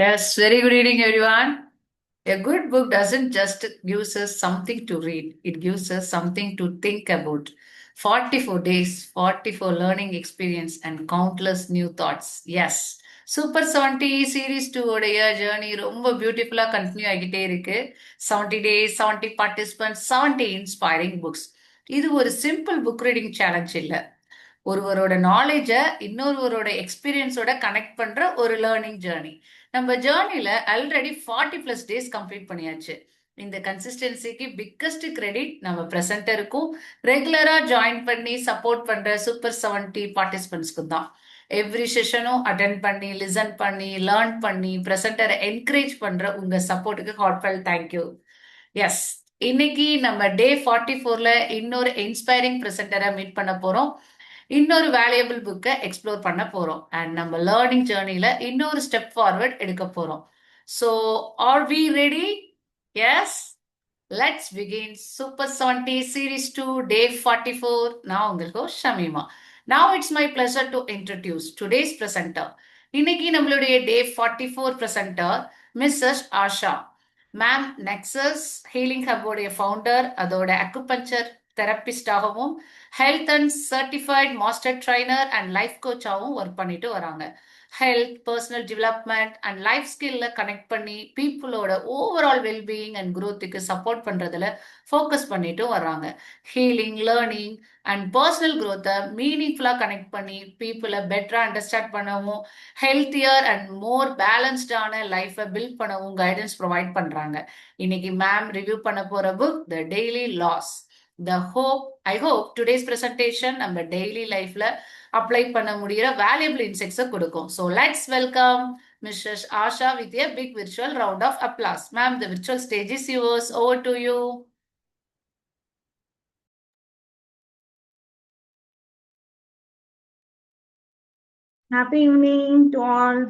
Yes, very good evening, everyone. A good book doesn't just give us something to read, it gives us something to think about. 44 days, 44 learning experience, and countless new thoughts. Yes. Super 70 series 2 உடைய journey ரொம்ப பியூட்டிஃபுல்லா continue ஆகிட்டே இருக்கு. 70 days, 70 participants, 70 inspiring books. இது ஒரு simple book reading challenge இல்ல. ஒருவரோட நாலேஜை இன்னொருவரோட எக்ஸ்பீரியன்ஸோட connect பண்ற ஒரு லேர்னிங் ஜேர்னி. நம்ம ஜேர்னில ஆல்ரெடி 40+ டேஸ் கம்ப்ளீட் பண்ணியாச்சு. இந்த கன்சிஸ்டன்சிக்கு பிக்கஸ்ட் கிரெடிட் நம்ம பிரசன்டருக்கும் ரெகுலரா ஜாயின் பண்ணி சப்போர்ட் பண்ற சூப்பர் 70 பார்ட்டிசிபென்ட்ஸ்க்கு தான். எவ்ரி செஷனும் அட்டென்ட் பண்ணி லிசன் பண்ணி லேர்ன் பண்ணி பிரசன்டரை என்கரேஜ் பண்ற உங்க சப்போர்ட்டுக்கு ஹார்ட்ஃபெல் தேங்க்யூ. எஸ், இன்னைக்கு நம்ம டே 44ல இன்னொரு இன்ஸ்பைரிங் பிரசன்டரை மீட் பண்ண போறோம். இன்னொரு வேல்யூபிள் புக்கை எக்ஸ்ப்ளோர் பண்ண போறோம் அண்ட் நம்ம லேர்னிங் ஜேர்னில இன்னொரு ஸ்டெப் ஃபார்வர்ட் எடுக்க போறோம். So are we ready? Yes, let's begin super 70 series 2 day 44. நான் உங்களுக்கு Shamima. Now it's my pleasure to introduce today's presenter. இன்னைக்கு நம்மளுடைய day 44 presenter Mrs Asha ma'am. Nexus healing ஹப்போடைய ஃபவுண்டர், அதோட அக்குபஞ்சர் தெரபிஸ்டாகவும் health and certified master trainer and life கோச்சாகவும் work பண்ணிட்டு வராங்க. Health, personal development and life ஸ்கில்ல கனெக்ட் பண்ணி பீப்புளோட ஓவரால் வெல்பீயிங் அண்ட் குரோத்துக்கு சப்போர்ட் பண்றதுல ஃபோக்கஸ் பண்ணிட்டு வர்றாங்க. ஹீலிங், லேர்னிங் அண்ட் பர்சனல் குரோத்தை மீனிங்ஃபுல்லா கனெக்ட் பண்ணி பீப்புளை பெட்டரா அண்டர்ஸ்டாண்ட் பண்ணவும், ஹெல்த்தியர் அண்ட் மோர் பேலன்ஸ்டான லைஃபை பில்ட் பண்ணவும் கைடன்ஸ் ப்ரொவைட் பண்றாங்க. இன்னைக்கு மேம் ரிவ்யூ பண்ண போற book the daily laws. I hope today's presentation நம்ம டெய்லி லைஃப்ல அப்ளை பண்ண முடியிற வேல்யூபிள் இன்சைட்ஸை கொடுக்கும். So let's welcome Mrs Asha with a big virtual round of applause. Ma'am, the virtual stage is yours. Over to you. Happy evening to all.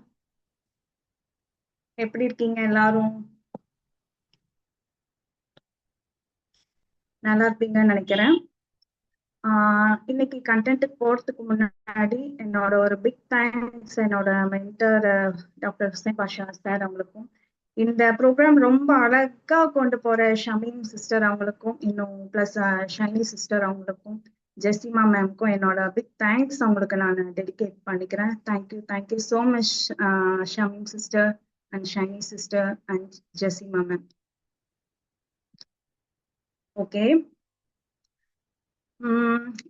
எப்படி இருக்கீங்க எல்லாரும்? நல்லா இருப்பீங்கன்னு நினைக்கிறேன். இன்னைக்கு கண்டென்ட்டுக்கு போறதுக்கு முன்னாடி என்னோட ஒரு பிக் தேங்க்ஸ் என்னோட மென்டர் டாக்டர் ஹுசைன் பாஷா சார் அவங்களுக்கும், இந்த ப்ரோக்ராம் ரொம்ப அழகா கொண்டு போற ஷமீம் சிஸ்டர் அவங்களுக்கும், இன்னும் பிளஸ் ஷைனி சிஸ்டர் அவங்களுக்கும், ஜெசிமா மேம்க்கும் என்னோட பிக் தேங்க்ஸ் அவங்களுக்கு நான் டெடிகேட் பண்ணிக்கிறேன். Thank you so much Shameem sister and Shiny sister and Jesima ma'am. Okay,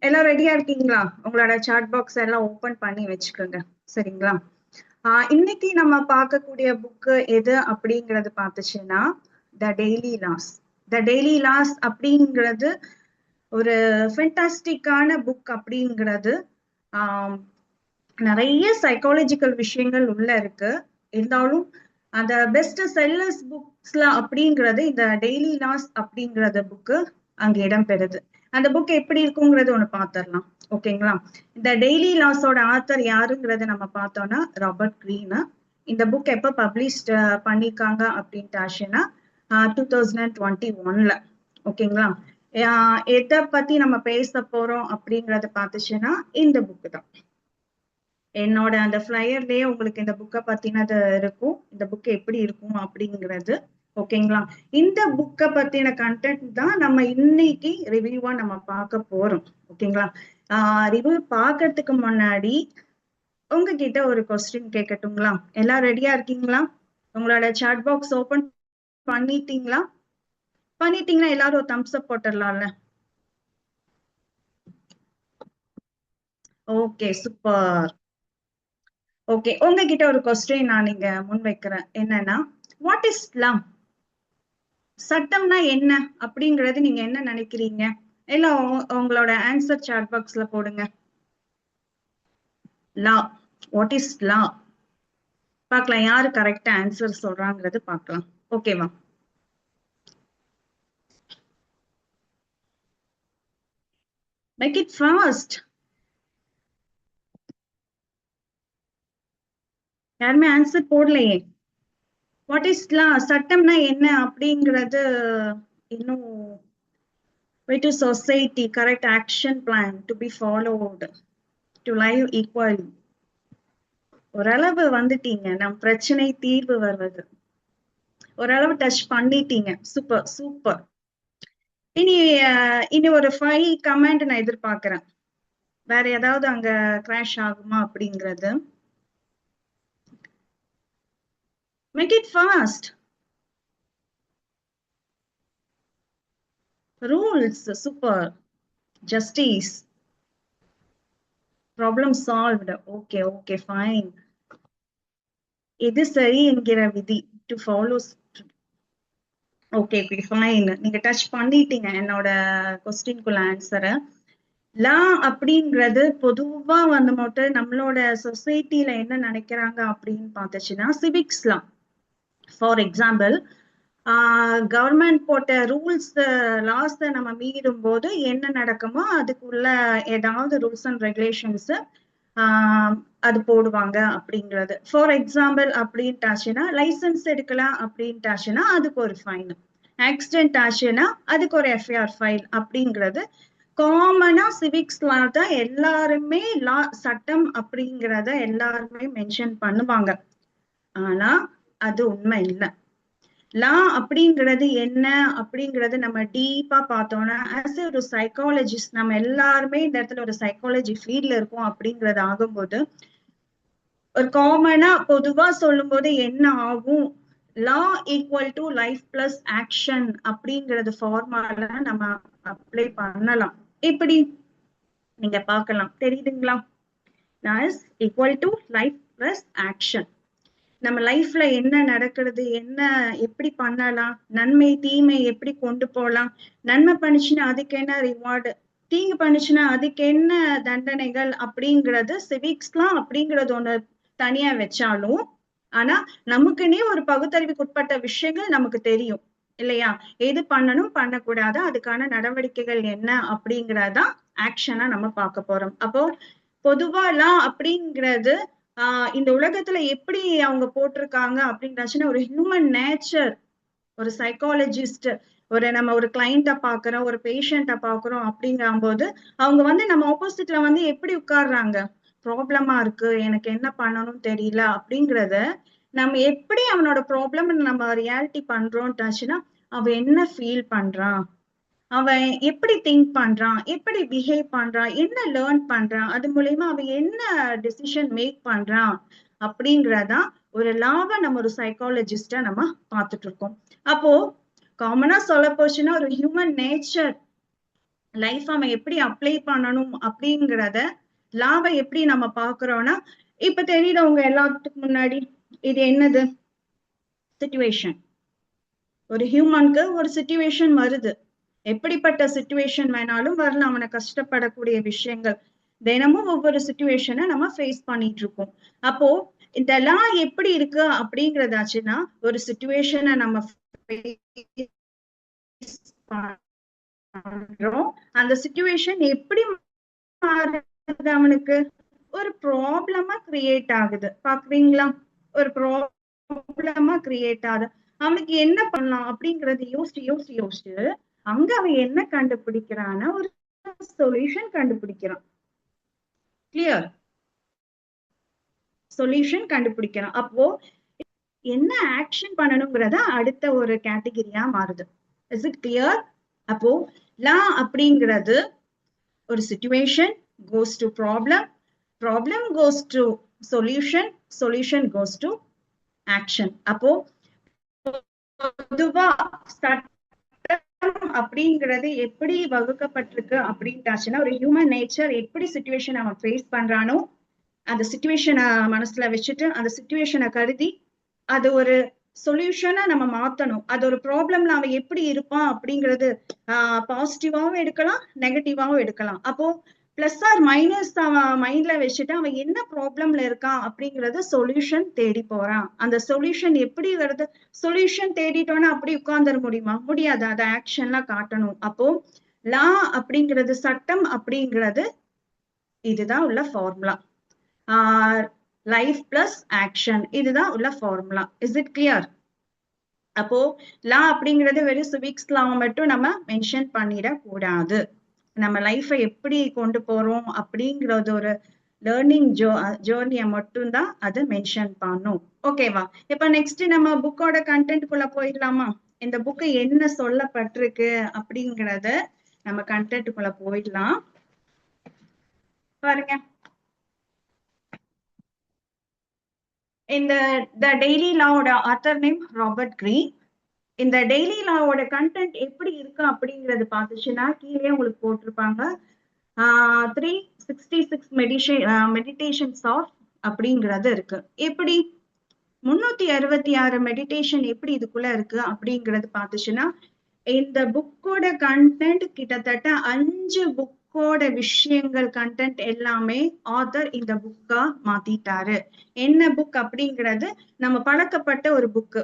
எல்லாம் ரெடியா இருக்கீங்களா? உங்களோட சாட் பாக்ஸ் எல்லாம் ஓபன் பண்ணி வச்சுக்கோங்க, சரிங்களா? இன்னைக்கு நம்ம பார்க்கக்கூடிய புக்கு எது அப்படிங்கறது பார்த்துச்சுன்னா the daily laws. The daily laws அப்படிங்கிறது ஒரு ஃபென்டாஸ்டிக்கான புக். அப்படிங்கிறது நிறைய சைக்காலஜிக்கல் விஷயங்கள் உள்ள இருக்கு. இருந்தாலும் அந்த பெஸ்ட் செல்லர்ஸ் புக்ஸ்ல அப்படிங்கிறது இந்த டெய்லி லாஸ் அப்படிங்கறது புக்கு அங்க இடம்பெறுது. அந்த புக் எப்படி இருக்குங்கிறது ஒண்ணு பாத்திரலாம், ஓகேங்களா? இந்த டெய்லி லாஸோட ஆத்தர் யாருங்கிறத நம்ம பார்த்தோம்னா ராபர்ட் கிரீன். இந்த புக் எப்ப பப்ளிஷ்ட் பண்ணிருக்காங்க அப்படின்ட்டு ஆச்சுன்னா 2021ல, ஓகேங்களா? எதை பத்தி நம்ம பேச போறோம் அப்படிங்கறத பார்த்துச்சுன்னா இந்த புக்கு தான். என்னோட அந்த ஃபிளையர்லயே உங்களுக்கு இந்த புக்கை பத்தினது இருக்கும், இந்த புக் எப்படி இருக்கும் அப்படிங்கிறது, ஓகேங்களா? இந்த புக்கை பத்தின கண்டென்ட் தான் நம்ம இன்னைக்கு ரிவ்யூவா நம்ம பார்க்க போறோம், ஓகேங்களா? ரிவ்யூ பார்க்கறதுக்கு முன்னாடி உங்ககிட்ட ஒரு கொஸ்டின் கேட்கட்டுங்களா? எல்லாம் ரெடியா இருக்கீங்களா? உங்களோட சாட் பாக்ஸ் ஓபன் பண்ணிட்டீங்களா? பண்ணிட்டீங்கன்னா எல்லாரும் ஒரு தம்ஸ் அப் போட்டுடலாம்ல. Okay, super. ஓகே, உங்ககிட்ட ஒரு கொஸ்டின் நான் இங்க முன்வைக்கிறேன். என்னன்னா, வாட் இஸ் லா? சட்டம்னா என்ன அப்படிங்கறது நீங்க என்ன நினைக்கிறீங்க? எல்லாம் உங்களோட ஆன்சர் சாட் பாக்ஸ்ல போடுங்க. Law, what is law? பார்க்கலாம் யாரு கரெக்டா ஆன்சர் சொல்றாங்கிறது பார்க்கலாம், ஓகேவா? Make it fast. யாருமே ஆன்சர் போடலையே. What is law? சட்டம்னா என்ன அப்படிங்கிறது இன்னும் way to society, correct action plan to be followed to live equally. ஓரளவு வந்துட்டீங்க. நம் பிரச்சனை தீர்வு வருவது ஓரளவு டச் பண்ணிட்டீங்க. Super super. இனி இனி ஒரு 5 கமெண்ட் நான் எதிர்பார்க்கிறேன். வேற ஏதாவது அங்க கிராஷ் ஆகுமா அப்படிங்கிறது. Make it fast. Rules super. Justice. Problem solved. Okay okay fine. எது சரி என்கிற விதி டு ஃபாலோ. Okay fine. நீங்க டச் பண்ணிட்டீங்க என்னோட கொஸ்டின்குள்ள ஆன்சரை. லா அப்படிங்கிறது பொதுவா வந்து மட்டும் நம்மளோட சொசைட்டில என்ன நினைக்கிறாங்க அப்படின்னு பார்த்துச்சுன்னா civics law. For example, government போட்ட ரூல்ஸ் லாஸ் நம்ம மீறும் போது என்ன நடக்குமோ அதுக்குள்ள ஏதாவது ரூல்ஸ் அண்ட் ரெகுலேஷன்ஸ் அது போடுவாங்க அப்படிங்கிறது. ஃபார் எக்ஸாம்பிள் அப்படின்ட்டாச்சுன்னா லைசன்ஸ் எடுக்கலாம் அப்படின்ட்டாச்சுன்னா அதுக்கு ஒரு ஃபைன். ஆக்சிடென்ட் ஆச்சுன்னா அதுக்கு ஒரு எஃப்ஐஆர் ஃபைல் அப்படிங்கிறது காமனா சிவிக்ஸ்ல தான் எல்லாருமே லா சட்டம் அப்படிங்கிறத எல்லாருமே மென்ஷன் பண்ணுவாங்க. ஆனா அது உண்மை இல்லை. லா அப்படிங்கிறது என்ன அப்படிங்கறது நம்ம டீப்பா பார்த்தோம்னா ஆஸ் ஒரு சைக்காலஜிஸ்ட் நம்ம எல்லாருமே இந்த இடத்துல ஒரு சைக்காலஜி ஃபீல்ட்ல இருக்கோம் அப்படிங்கிறது ஆகும்போது ஒரு காமனா பொதுவா சொல்லும் போது என்ன ஆகும், லா equal to life plus action அப்படிங்கறது ஃபார்முலா நம்ம அப்ளை பண்ணலாம். இப்படி நீங்க பார்க்கலாம். தெரியுதுங்களா? Is equal to life plus action. நம்ம லைஃப்ல என்ன நடக்கிறது, என்ன எப்படி பண்ணலாம், நன்மை தீமை எப்படி கொண்டு போகலாம், நன்மை பண்ணுச்சுன்னா அதுக்கு என்ன ரிவார்டு, தீங்கு பண்ணுச்சுன்னா அதுக்கு என்ன தண்டனைகள் அப்படிங்கிறது சிவிக்ஸ்லாம் அப்படிங்கிறது ஒண்ணு தனியா வச்சாலும் ஆனா நமக்குன்னே ஒரு பகுத்தறிவுக்கு உட்பட்ட விஷயங்கள் நமக்கு தெரியும் இல்லையா? எது பண்ணணும் பண்ணக்கூடாது, அதுக்கான நடவடிக்கைகள் என்ன அப்படிங்கிறதான் ஆக்ஷனா நம்ம பார்க்க போறோம். அப்போ பொதுவாலாம் அப்படிங்கிறது இந்த உலகத்துல எப்படி அவங்க போட்டிருக்காங்க அப்படின்றாச்சுன்னா ஒரு ஹியூமன் நேச்சர், ஒரு சைக்காலஜிஸ்ட், நம்ம ஒரு கிளைண்ட பாக்குறோம், ஒரு பேஷண்ட பாக்குறோம் அப்படிங்கிற போது அவங்க வந்து நம்ம ஆப்போசிட்ல வந்து எப்படி உட்கார்றாங்க, ப்ராப்ளமா இருக்கு எனக்கு என்ன பண்ணணும்னு தெரியல அப்படிங்கறத நம்ம எப்படி அவனோட ப்ராப்ளம் நம்ம ரியாலிட்டி பண்றோம்ட்டாச்சுன்னா அவன் என்ன ஃபீல் பண்றான், அவன் எப்படி திங்க் பண்றான், எப்படி பிஹேவ் பண்றான், என்ன லேர்ன் பண்றான், அது மூலயமா அவன் என்ன டிசிஷன் மேக் பண்றான் அப்படிங்கறதான் ஒரு லாவை நம்ம ஒரு சைக்காலஜிஸ்டா நம்ம பார்த்துட்டு இருக்கோம். அப்போ காமனா சொல்ல போச்சுன்னா ஒரு ஹியூமன் நேச்சர் லைஃப் அவன் எப்படி அப்ளை பண்ணணும் அப்படிங்கிறத லாவை எப்படி நம்ம பாக்குறோம்னா இப்ப தெரியுறவங்க எல்லாத்துக்கு முன்னாடி இது என்னது, சிச்சுவேஷன். ஒரு ஹியூமனுக்கு ஒரு சிச்சுவேஷன் வருது, எப்படிப்பட்ட சிச்சுவேஷன் வேணாலும் வரலாம், அவனை கஷ்டப்படக்கூடிய விஷயங்கள் தினமும் ஒவ்வொரு சிச்சுவேஷனை நம்ம ஃபேஸ் பண்ணிட்டு இருக்கோம். அப்போ இதெல்லாம் எப்படி இருக்கு அப்படிங்கறதாச்சுன்னா ஒரு சிச்சுவேஷனை நம்ம பண்றோம், அந்த சிச்சுவேஷன் எப்படி மாறுது அவனுக்கு ஒரு ப்ராப்ளமா கிரியேட் ஆகுது. பாக்குறீங்களா? ஒரு ப்ராப்ளமா கிரியேட் ஆகுது. அவனுக்கு என்ன பண்ணலாம் அப்படிங்கறது யோசிச்சு யோசிச்சு யோசிச்சு அங்க அவன் என்ன கண்டுபிடிக்கிறான்னா ஒரு சொல்யூஷன் கண்டுபிடிக்கிறான். கிளியர்? சொல்யூஷன் கண்டுபிடிக்கிறான். அப்போ என்ன ஆக்ஷன் பண்ணணுங்கிறத அடுத்த ஒரு கேட்டகரியா மாறுது. Is it clear? அப்போ லா அப்படிங்கிறது ஒரு situation goes to problem, problem goes to solution, solution goes to action. அப்போ பொதுவா அப்படிங்கிறது எப்படி வகுக்கப்பட்டிருக்கு அப்படின்ட்டாச்சுன்னா ஒரு ஹியூமன் நேச்சர் எப்படி சிச்சுவேஷன் அவன் ஃபேஸ் பண்றானோ அந்த சிச்சுவேஷனை மனசுல வச்சுட்டு அந்த சிச்சுவேஷனை கருதி அது ஒரு சொல்யூஷனா நம்ம மாத்தணும். அது ஒரு ப்ராப்ளம்ல அவன் எப்படி இருப்பான் அப்படிங்கிறது பாசிட்டிவாவும் எடுக்கலாம், நெகட்டிவாவும் எடுக்கலாம். அப்போ பிளஸ் ஆர் மைனஸ் அவன் மைண்ட்ல வச்சுட்டு அவன் என்ன ப்ராப்ளம்ல இருக்கான் அப்படிங்கறது சொல்யூஷன் தேடி போறான். அந்த சொல்யூஷன் எப்படி வருது, சொல்யூஷன் தேடிட்டோன்னா அப்படி உட்கார்ந்துட முடியுமா? முடியாது, அதை ஆக்ஷன்ல காட்டணும். அப்போ லா அப்படிங்கிறது, சட்டம் அப்படிங்கிறது இதுதான் உள்ள ஃபார்முலா. லைஃப் பிளஸ் ஆக்ஷன் இதுதான் உள்ள ஃபார்முலா. Is it clear? அப்போ லா அப்படிங்கிறது வெறும் சிவிக்ஸ் லா மட்டும் நம்ம மென்ஷன் பண்ணிட கூடாது. நம்ம லைஃபை எப்படி கொண்டு போறோம் அப்படிங்கிறது ஒரு லேர்னிங் ஜோர்னியை மட்டும்தான் அதை மென்ஷன் பண்ணும். ஓகேவா? இப்ப நெக்ஸ்ட் நம்ம புக்கோட கண்டென்ட்குள்ள போயிடலாமா? இந்த புக்கு என்ன சொல்லப்பட்டிருக்கு அப்படிங்கறத நம்ம கண்டென்ட்குள்ள போயிடலாம். பாருங்க, இந்த த டெய்லி லாவோட ஆத்தர் நேம் ராபர்ட் கிரீன். இந்த டெய்லி லாவோட கண்டென்ட் எப்படி இருக்கு அப்படிங்கறது பாத்துச்சுன்னா கீழே உங்களுக்கு போட்டிருப்பாங்க. 366 மெடிடேஷன்ஸ் ஆஃப் அப்படிங்கிறது இருக்கு. எப்படி 366 மெடிடேஷன் எப்படி இதுக்குள்ள இருக்கு அப்படிங்கறது பாத்துச்சுன்னா இந்த புக்கோட கண்டென்ட் கிட்டத்தட்ட 5 புக்கோட விஷயங்கள் கண்டென்ட் எல்லாமே ஆத்தர் இந்த புக்கா மாத்திட்டாரு. என்ன புக் அப்படிங்கிறது நம்ம பழக்கப்பட்ட ஒரு புக்கு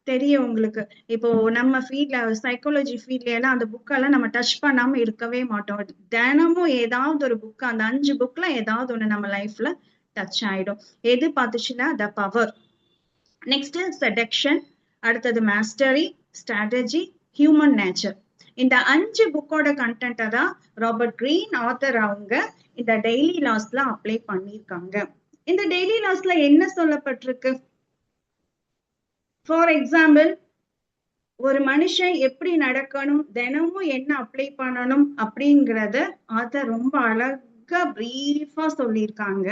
தெரியும் உங்களுக்கு. இப்போ நம்ம ஃபீல்ட்ல சைக்காலஜி ஃபீல்ட்ல எல்லாம் அந்த புக்கெல்லாம் நம்ம டச் பண்ணாம இருக்கவே மாட்டோம். தினமும் ஏதாவது ஒரு புக், அந்த 5 புக்ல ஏதாவது ஒண்ணு நம்ம லைஃப்ல டச் ஆயிடும். எது பார்த்துச்சுன்னா த பவர், நெக்ஸ்ட் செடக்ஷன், அடுத்தது மாஸ்டரி, ஸ்ட்ராட்டஜி, ஹியூமன் நேச்சர். இந்த 5 புக்கோட கண்டென்ட்டை தான் ராபர்ட் கிரீன் ஆத்தர் அவங்க இந்த டெய்லி லாஸ்ல அப்ளை பண்ணியிருக்காங்க. இந்த டெய்லி லாஸ்ல என்ன சொல்லப்பட்டிருக்கு? ஃபார் எக்ஸாம்பிள், ஒரு மனுஷன் எப்படி நடக்கணும், தினமும் என்ன அப்ளை பண்ணணும் அப்படிங்கறத ஆத்தர் ரொம்ப அழகா பிரீஃபா சொல்லியிருக்காங்க.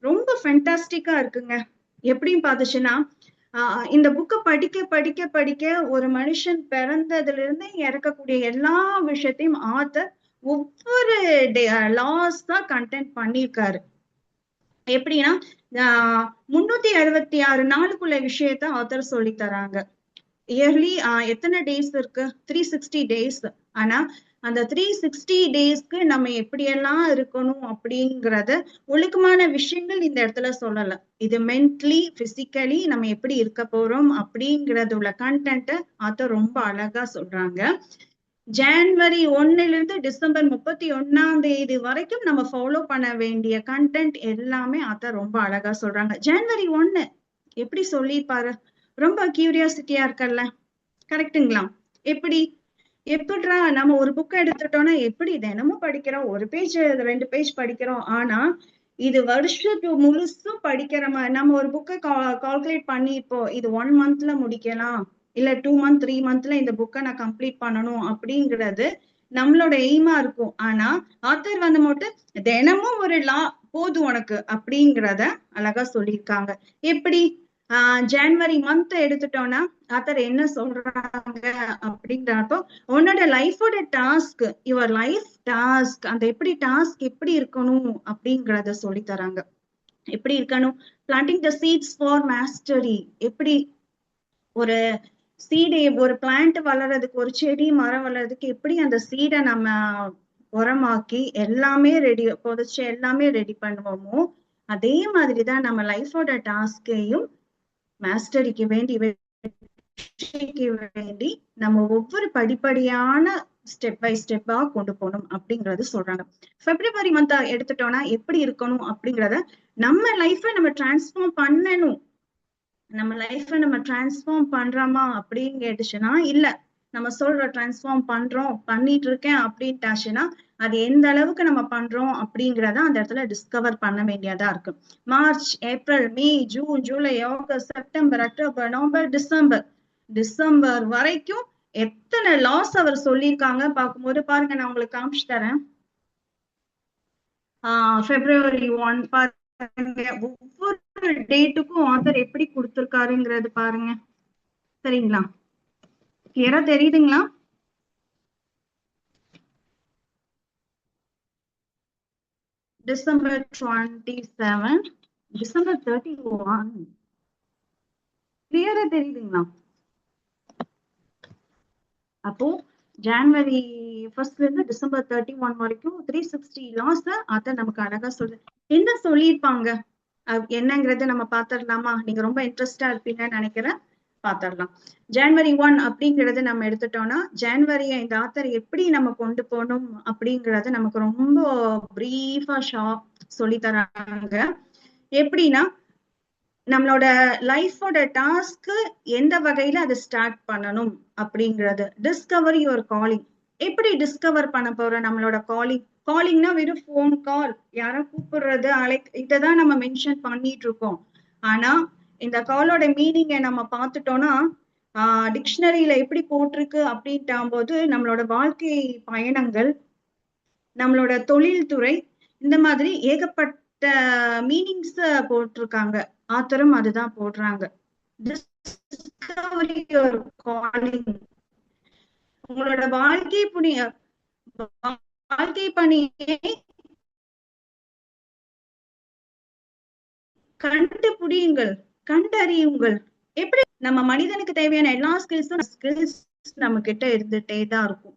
ரொம்ப ஃபென்டாஸ்டிக்கா இருக்குங்க. எப்படின்னு பாத்துச்சுன்னா இந்த புக்கை படிக்க படிக்க படிக்க ஒரு மனுஷன் பிறந்ததுல இருந்து இறக்கக்கூடிய எல்லா விஷயத்தையும் ஆத்தர் ஒவ்வொரு லாஸ் தான் கண்டென்ட் பண்ணியிருக்காரு. எப்படின்னா 366 நாளுக்குள்ள விஷயத்த ஆத்தர் சொல்லி தராங்க. இயர்லி எத்தனை டேஸ் இருக்கு? 360 டேஸ். ஆனா அந்த 360 டேஸ்க்கு நம்ம எப்படியெல்லாம் இருக்கணும் அப்படிங்கறத ஒழுக்கமான விஷயங்கள் இந்த இடத்துல சொல்லல. இது மென்டலி பிசிக்கலி நம்ம எப்படி இருக்க போறோம் அப்படிங்கறது உள்ள கண்டென்ட் ஆத்தர் ரொம்ப அழகா சொல்றாங்க. ஜனவரி 1 டிசம்பர் 31 வரைக்கும் நம்ம ஃபாலோ பண்ண வேண்டிய கண்டென்ட் எல்லாமே ஆத்தர் ரொம்ப அழகா சொல்றாங்க. ஜனவரி 1 எப்படி சொல்லியிருப்பாரு? ரொம்ப கியூரியாசிட்டியா இருக்கல்ல, கரெக்டுங்களா? எப்படிடா நம்ம ஒரு புக்கை எடுத்துட்டோம்னா எப்படி தினமும் படிக்கிறோம், ஒரு பேஜ் 2 பேஜ் படிக்கிறோம். ஆனா இது வருஷத்துக்கு முழுசும் படிக்கிற மாதிரி நம்ம ஒரு புக்கை கால்குலேட் பண்ணி இப்போ இது 1 மந்த்ல முடிக்கலாம், இல்ல 2 மந்த் 3 மந்த்ல இந்த புக்கை நான் கம்ப்ளீட் பண்ணணும் அப்படிங்கிறது நம்மளோட எய்மா இருக்கும். ஆனா ஆத்தர் வந்து மட்டும் தினமும் ஒரு லா போதும் உனக்கு அப்படிங்கிறத அழகா சொல்லியிருக்காங்க. எப்படி ஜனவரி மந்த் எடுத்துட்டோம்னா ஆத்தர் என்ன சொல்றாங்க அப்படிங்கிறப்போ உன்னோட லைஃபோட டாஸ்க், யுவர் லைஃப் டாஸ்க், அந்த எப்படி டாஸ்க் எப்படி இருக்கணும் அப்படிங்கிறத சொல்லி தராங்க. எப்படி இருக்கணும்? Planting the seeds for mastery. எப்படி ஒரு சீடை, ஒரு பிளான்ட் வளர்றதுக்கு, ஒரு செடி மரம் வளர்றதுக்கு எப்படி அந்த சீடை நம்ம உரமாக்கி எல்லாமே ரெடி புதைச்சு எல்லாமே ரெடி பண்ணுவோமோ அதே மாதிரிதான் நம்ம லைஃபோட டாஸ்கையும் மாஸ்டரிக்கு வேண்டி நம்ம ஒவ்வொரு படிப்படியான ஸ்டெப் பை ஸ்டெப்பா கொண்டு போகணும் அப்படிங்கறது சொல்றாங்க. பிப்ரவரி மந்த் எடுத்துட்டோம்னா எப்படி இருக்கணும் அப்படிங்கறத நம்ம லைஃபை நம்ம டிரான்ஸ்ஃபார்ம் பண்ணணும். நம்ம லைஃபை நம்ம டிரான்ஸ்ஃபார்ம் பண்றோமா அப்படின்னு கேட்டுச்சுன்னா இல்ல. நம்ம சொல்ற டிரான்ஸ்ஃபார்ம் பண்றோம், பண்ணிட்டு இருக்கேன் அப்படின்ட்டாச்சுன்னா அது எந்த அளவுக்கு நம்ம பண்றோம் அப்படிங்கிறத அந்த இடத்துல டிஸ்கவர் பண்ண வேண்டியதா இருக்கு. March, April, May, June, July, August, September, October, November, December வரைக்கும் எத்தனை லாஸ் அவர் சொல்லியிருக்காங்க பார்க்கும்போது பாருங்க, நான் உங்களுக்கு காமிச்சு தரேன். பிப்ரவரி 1 பாருங்க, ஒவ்வொரு டேட்டுக்கும் ஆத்தர் எப்படி கொடுத்திருக்காருங்கிறது பாருங்க. சரிங்களா? கிளியரா தெரியுதுங்களா? December 27, December 31. கிளியரா தெரியுதுங்களா? அப்போ ஜனவரி 1 டிசம்பர் 31 வரைக்கும் 360 லாஸ் ஆத்தர் நமக்கு அழகா என்ன சொல்லியிருப்பாங்க என்னங்கிறது நம்ம பாத்திரலாமா? நீங்க ரொம்ப இன்ட்ரெஸ்டா இருப்பீங்கன்னு நினைக்கிறேன். பாத்திரலாம். ஜனவரி 1 அப்படிங்கறது நம்ம எடுத்துட்டோம்னா ஜனவரியை இந்த ஆத்தர் எப்படி நம்ம கொண்டு போகணும் அப்படிங்கறது நமக்கு ரொம்ப பிரீஃபா சொல்லி தராங்க. எப்படின்னா நம்மளோட லைஃபோட டாஸ்க் எந்த வகையில அதை ஸ்டார்ட் பண்ணணும் அப்படிங்கிறது. Discover your calling. எப்படி டிஸ்கவர் பண்ண போறோம் நம்மளோட காலிங்? காலிங்னா வெறும் போன் கால், யாரும் கூப்பிடுறது இததான் நம்ம மென்ஷன் பண்ணிட்டு இருக்கோம். ஆனா இந்த காலோட மீனிங்கை நம்ம பார்த்துட்டோம்னா டிக்ஷனரியில எப்படி போட்டிருக்கு அப்படின்ட்டாம் போது நம்மளோட வாழ்க்கை பயணங்கள், நம்மளோட தொழில்துறை, இந்த மாதிரி ஏகப்பட்ட மீனிங்ஸ் போட்டிருக்காங்க. ஆத்தரும் அதுதான் போடுறாங்க. டிஸ்கவரி யுவர் காலிங், உங்களோட வாழ்க்கை பணியை கண்டுபிடியுங்கள், கண்டறியுங்கள். எப்படி நம்ம மனிதனுக்கு தேவையான எல்லா ஸ்கில்ஸ் நம்ம கிட்ட இருந்துட்டே தான் இருக்கும்.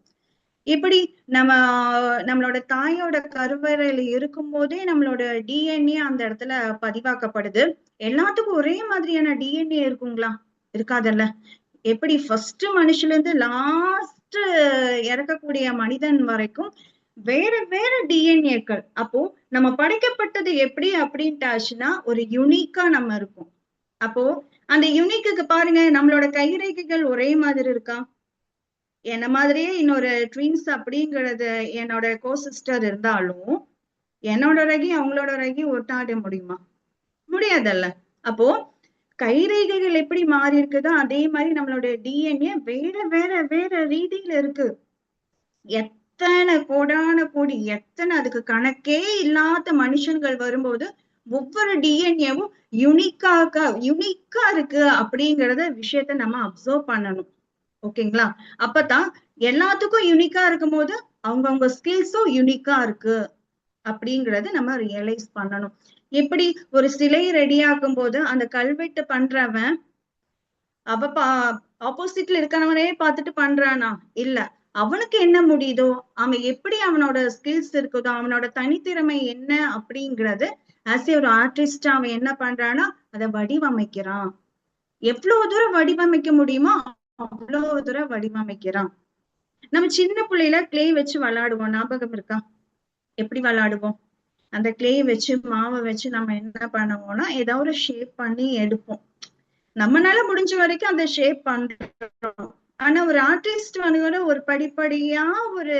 எப்படி நம்மளோட தாயோட கருவறையில இருக்கும் போதே நம்மளோட டிஎன்ஏ அந்த இடத்துல பதிவாக்கப்படுது. எல்லாத்துக்கும் ஒரே மாதிரியான டிஎன்ஏ இருக்குங்களா? இருக்காதல்ல. எப்படி ஃபர்ஸ்ட் மனுஷன்ல இருந்து லாஸ்ட் இறக்கக்கூடிய மனிதன் வரைக்கும் வேற வேற டிஎன்ஏக்கள். அப்போ நம்ம படைக்கப்பட்டது எப்படி அப்படின்ட்டாச்சுன்னா ஒரு யூனிக்கா நம்ம இருக்கும். அப்போ அந்த யூனிக்கு பாருங்க, நம்மளோட கைரேகைகள் ஒரே மாதிரி இருக்கா? என்ன மாதிரியே இன்னொரு ட்வின்ஸ் அப்படிங்கிறது என்னோட கோசிஸ்டர் இருந்தாலும் என்னோட ரகி அவங்களோட ரகி ஒட்டாட முடியுமா? முடியாதல்ல. அப்போ கைரேகைகள் எப்படி மாறி இருக்குதோ அதே மாதிரி நம்மளோட டிஎன்ஏ வேற வேற வேற ரீதியில இருக்கு. எத்தனை கோடான கோடி, எத்தனை அதுக்கு கணக்கே இல்லாத மனுஷன்கள் வரும்போது ஒவ்வொரு டிஎன்ஏவும் யுனிக்கா இருக்கு அப்படிங்கறத விஷயத்த நம்ம அப்சர்வ் பண்ணணும். ஓகேங்களா? அப்பதான் எல்லாத்துக்கும் யூனிக்கா இருக்கும் போது அவங்கவுங்க ஸ்கில்ஸும் யூனிக்கா இருக்கு அப்படிங்கறது நம்ம ரியலைஸ் பண்ணணும். எப்படி ஒரு சிலை ரெடி ஆகும் போது அந்த கல்வெட்டு பண்றவன் ஆப்போசிட்ல இருக்கிறவனே பார்த்துட்டு பண்றானா? இல்ல, அவனுக்கு என்ன முடியுதோ, அவன் எப்படி அவனோட ஸ்கில்ஸ் இருக்குதோ, அவனோட தனித்திறமை என்ன அப்படிங்கறது ஆஸ் ஒரு ஆர்டிஸ்ட் அவன் என்ன பண்றானா அதை வடிவமைக்கிறான். எவ்வளவு தூரம் வடிவமைக்க முடியுமோ அவ்வளவு தூரம் வடிவமைக்கிறான். நம்ம சின்ன பிள்ளையில கிளே வச்சு விளையாடுவோம், ஞாபகம் இருக்கா? எப்படி விளையாடுவோம்? அந்த கிளே வச்சு மாவை வச்சு நம்ம என்ன பண்ணுவோம்னா ஏதாவது ஒரு ஷேப் பண்ணி எடுப்போம். நம்மளால முடிஞ்ச வரைக்கும் அந்த ஷேப் பண்றோம். ஆனா ஒரு ஆர்டிஸ்ட் வந்து ஒரு படிப்படியா ஒரு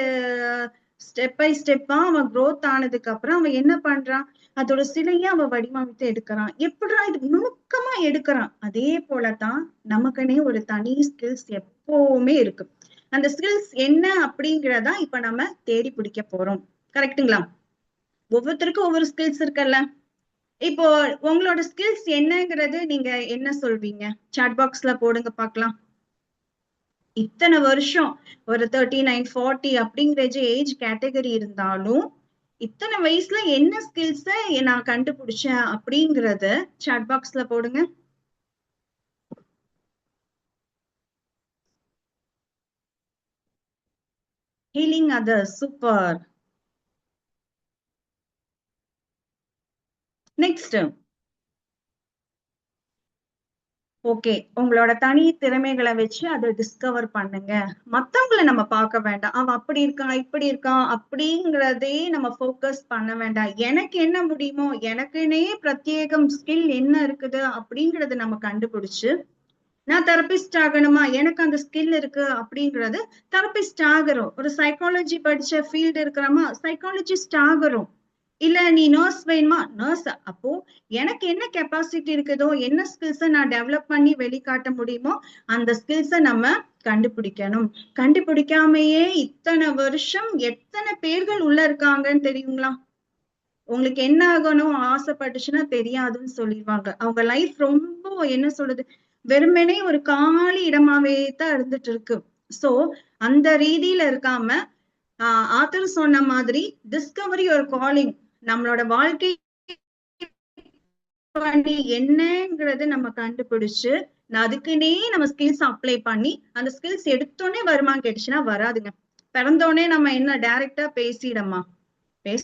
ஸ்டெப் பை ஸ்டெப்பா அவன் க்ரோத் ஆனதுக்கு அப்புறம் அவன் என்ன பண்றான், அதோட சிலையை அவன் வடிவமைத்து எடுக்கிறான். எப்படா இது நுணுக்கமா எடுக்கிறான். அதே போலதான் நமக்குன்னே ஒரு தனி ஸ்கில்ஸ் எப்பவுமே இருக்கு. அந்த ஸ்கில்ஸ் என்ன அப்படிங்கிறதா இப்ப நம்ம தேடி பிடிக்க போறோம். கரெக்டுங்களா? ஒவ்வொருத்தருக்கும் ஒவ்வொரு ஸ்கில்ஸ் இருக்குல்ல. இப்போ உங்களோட ஸ்கில்ஸ் என்னங்கிறது நீங்க என்ன சொல்வீங்க? சாட் பாக்ஸ்ல போடுங்க பார்க்கலாம். இத்தனை வருஷம் ஒரு 39, 40 அப்படிங்கிற ஏஜ் கேட்டகரி இருந்தாலும் இத்தனை வயசுல என்ன ஸ்கில்ஸ நான் கண்டுபிடிச்சேன் அப்படிங்கறத சாட் பாக்ஸ்ல போடுங்க. Healing others, super. Next, okay, உங்களோட தனி திறமைகளை வச்சு அதை டிஸ்கவர் பண்ணுங்க. மத்தவங்களை நம்ம பார்க்க வேண்டாம், அவன் அப்படி இருக்கான் இப்படி இருக்கான் அப்படிங்கிறதே நம்ம ஃபோக்கஸ் பண்ண வேண்டாம். எனக்கு என்ன முடியுமோ, எனக்குன்னே பிரத்யேகம் ஸ்கில் என்ன இருக்குது அப்படிங்கறத நம்ம கண்டுபிடிச்சு, நான் தெரபிஸ்ட் ஆகணுமா, எனக்கு அந்த ஸ்கில் இருக்கு அப்படிங்கிறது தெரபிஸ்ட் ஆகிறோம். ஒரு சைக்காலஜி படிச்ச ஃபீல்டு இருக்கிறோமா, சைக்காலஜிஸ்ட் ஆகிறோம். இல்ல நீ நர்ஸ் வேணுமா, நர்ஸ். அப்போ எனக்கு என்ன கெப்பாசிட்டி இருக்குதோ, என்ன ஸ்கில்ஸ நான் டெவலப் பண்ணி வெளிக்காட்ட முடியுமோ அந்த ஸ்கில்ஸ நம்ம கண்டுபிடிக்கணும். கண்டுபிடிக்காமையே இத்தனை வருஷம் எத்தனை பேர்கள் உள்ள இருக்காங்கன்னு தெரியுங்களா? உங்களுக்கு என்ன ஆகணும் ஆசைப்பட்டுச்சுன்னா தெரியாதுன்னு சொல்லிடுவாங்க. அவங்க லைஃப் ரொம்ப என்ன சொல்றது, வெறுமனே ஒரு காலி இடமாவே தான் இருந்துட்டு இருக்கு. சோ அந்த ரீதியில இருக்காம ஆத்தர் சொன்ன மாதிரி டிஸ்கவரி ஒரு காலிங், நம்மளோட வாழ்க்கை என்னங்கிறத நம்ம கண்டுபிடிச்சு அதுக்குன்னே நம்ம ஸ்கில்ஸ் அப்ளை பண்ணி அந்த ஸ்கில்ஸ் எடுத்தோடனே வருமான்னு கேட்டுச்சுன்னா வராதுங்க. பிறந்தோடனே நம்ம என்ன டைரக்டா பேசிடமா? பேச